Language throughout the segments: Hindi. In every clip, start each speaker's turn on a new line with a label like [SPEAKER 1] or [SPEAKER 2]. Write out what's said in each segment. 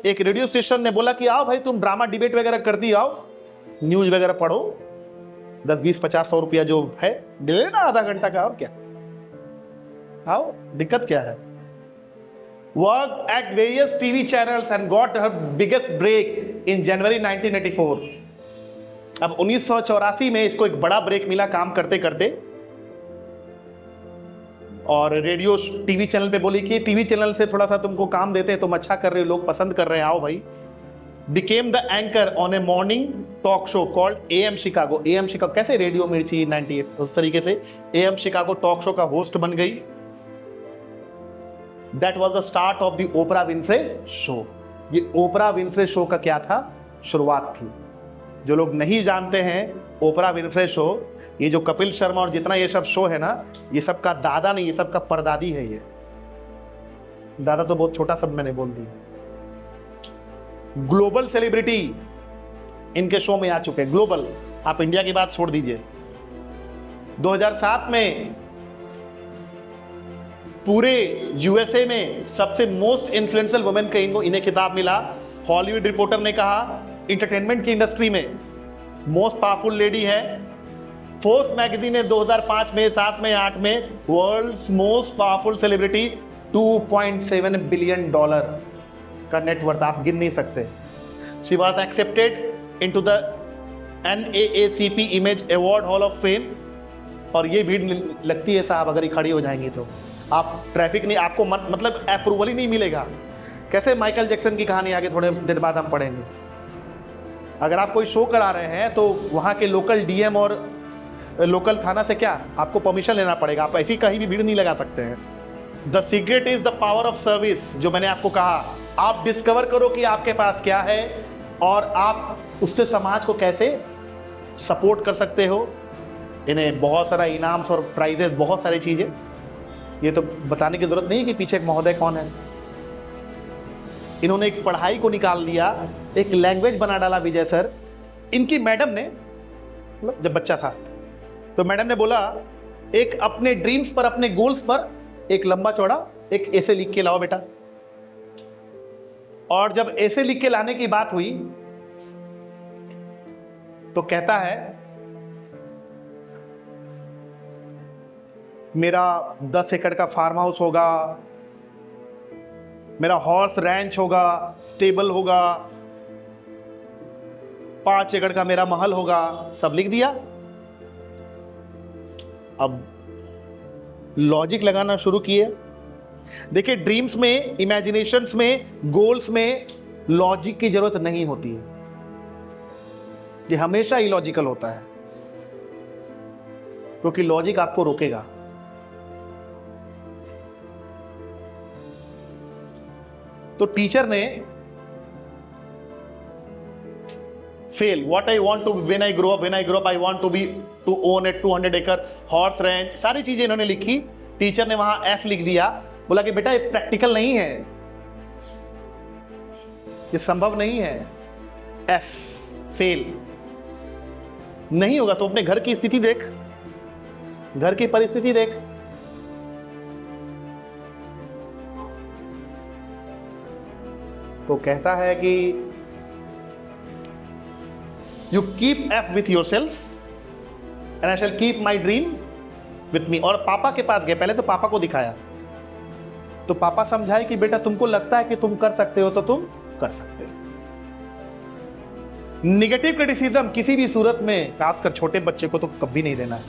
[SPEAKER 1] एक रेडियो स्टेशन ने बोला कि आओ भाई तुम ड्रामा डिबेट वगैरह करती आओ, न्यूज वगैरह पढ़ो, 10 20 50 100 रुपया जो है दे लेना आधा घंटा का, और क्या, आओ, दिक्कत क्या है। Work at various TV channels and got her biggest break in January 1984। अब 1984 में इसको एक बड़ा ब्रेक मिला काम करते करते, और रेडियो टीवी चैनल पे बोली कि टीवी चैनल से थोड़ा सा तुमको काम देते हैं, तुम अच्छा कर रहे हो, लोग पसंद कर रहे हैं, आओ भाई। Became the anchor on A morning talk show called AM Chicago. AM Chicago कैसे रेडियो मिर्ची 98 उस तरीके से AM शिकागो टॉक शो का होस्ट बन गई। That was the start of the Oprah Winfrey show. ये ओपरा विनफ्रे शो का क्या था, शुरुआत थी। जो लोग नहीं जानते हैं ओपरा विनफ्रे शो, ये जो कपिल शर्मा और जितना ये सब शो है ना, ये सब का दादा नहीं, ये सब का परदादी है। ये दादा तो बहुत छोटा शब्द मैंने बोल दिया। ग्लोबल सेलिब्रिटी इनके शो में आ चुके हैं, ग्लोबल, आप इंडिया की बात छोड़ दीजिए। 2007 में पूरे USA में सबसे मोस्ट इन्फ्लुएंशियल वुमेन का इन्हें खिताब मिला। हॉलीवुड रिपोर्टर ने कहा एंटरटेनमेंट की इंडस्ट्री में मोस्ट पावरफुल लेडी है। फोर्थ मैगजीन ने 2005 में, 7 में, 8 में world's most powerful celebrity, $2.7 billion का नेटवर्थ, आप गिन नहीं सकते। She was accepted into the NAACP image award hall of fame. और ये भीड़ लगती है साहब, अगर ये खड़ी हो जाएंगी तो आप ट्रैफिक नहीं, आपको मतलब अप्रूवल ही नहीं मिलेगा। कैसे माइकल जैक्सन की कहानी आगे थोड़े देर बाद हम पढ़ेंगे। अगर आप कोई शो करा रहे हैं तो वहाँ के लोकल DM और लोकल थाना से क्या आपको परमिशन लेना पड़ेगा, आप ऐसी कहीं भी भीड़ नहीं लगा सकते हैं। The secret is the power of service. जो मैंने आपको कहा, आप डिस्कवर करो कि आपके पास क्या है और आप उससे समाज को कैसे सपोर्ट कर सकते हो। इन्हें बहुत सारा इनाम्स और प्राइजेस, बहुत सारी चीजें, ये तो बताने की जरूरत नहीं है कि पीछे एक महोदय कौन है। इन्होंने एक पढ़ाई को निकाल दिया, एक लैंग्वेज बना डाला विजय सर। इनकी मैडम ने, जब बच्चा था तो मैडम ने बोला एक अपने ड्रीम्स पर, अपने गोल्स पर एक लंबा चौड़ा एक ऐसे लिख के लाओ बेटा। और जब ऐसे लिख के लाने की बात हुई तो कहता है मेरा 10 एकड़ का फार्म हाउस होगा, मेरा हॉर्स रैंच होगा, स्टेबल होगा, 5 एकड़ का मेरा महल होगा, सब लिख दिया। अब लॉजिक लगाना शुरू किए। देखिए, ड्रीम्स में, इमेजिनेशंस में, गोल्स में लॉजिक की जरूरत नहीं होती है, ये हमेशा इलॉजिकल होता है, क्योंकि लॉजिक आपको रोकेगा। तो टीचर ने fail, what I want to when I grow up I want to own a 200 acre horse ranch, सारी चीजें इन्होंने लिखी। टीचर ने वहां F लिख दिया, बोला कि बेटा ये प्रैक्टिकल नहीं है, ये संभव नहीं है, F फेल। नहीं होगा तो अपने घर की स्थिति देख, घर की परिस्थिति देख। तो कहता है कि you keep F with yourself and I shall keep my dream with me. और पापा के पास गए, पहले तो पापा को दिखाया, तो पापा समझाए कि बेटा तुमको लगता है कि तुम कर सकते हो तो तुम कर सकते हो। निगेटिव क्रिटिसिज्म किसी भी सूरत में, खासकर छोटे बच्चे को, तो कभी नहीं देना है।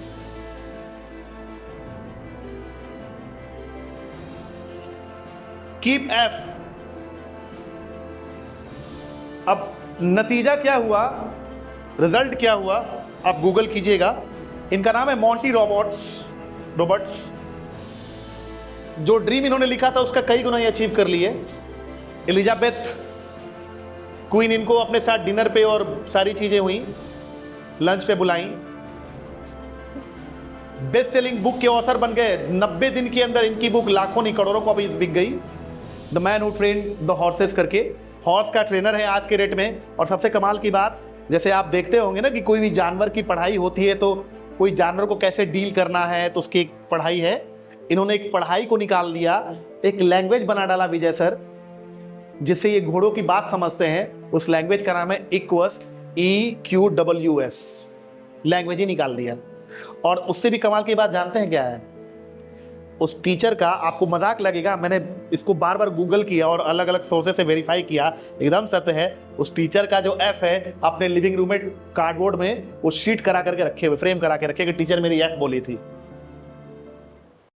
[SPEAKER 1] Keep F। अब नतीजा क्या हुआ, रिजल्ट क्या हुआ, आप गूगल कीजिएगा। इनका नाम है मॉन्टी रॉबर्ट्स। जो ड्रीम इन्होंने लिखा था उसका कई गुना अचीव कर लिए। एलिजाबेथ क्वीन इनको अपने साथ डिनर पे और सारी चीजें हुई, लंच पे बुलाई। बेस्ट सेलिंग बुक के ऑथर बन गए। 90 दिन के अंदर इनकी बुक लाखों नहीं करोड़ों कॉपीज बिक गई। The man who trained the horses करके, हॉर्स का ट्रेनर है आज के रेट में। और सबसे कमाल की बात, जैसे आप देखते होंगे ना कि कोई भी जानवर की पढ़ाई होती है, तो कोई जानवर को कैसे डील करना है तो उसकी एक पढ़ाई है। इन्होंने एक पढ़ाई को निकाल दिया, एक लैंग्वेज बना डाला विजय सर, जिससे ये घोड़ों की बात समझते हैं, उस लैंग्वेज का नाम है इक्वस, EQWS। लैंग्वेज ही निकाल दिया। और उससे भी कमाल की बात जानते हैं क्या है? उस टीचर का, आपको मजाक लगेगा, मैंने इसको बार बार गूगल किया और अलग अलग सोर्सेस से वेरीफाई किया, एकदम सत्य है। उस टीचर का जो F है, अपने लिविंग रूम में कार्डबोर्ड में वो शीट करा करके रखे हुए, फ्रेम करा के रखे कि टीचर मेरी F बोली थी।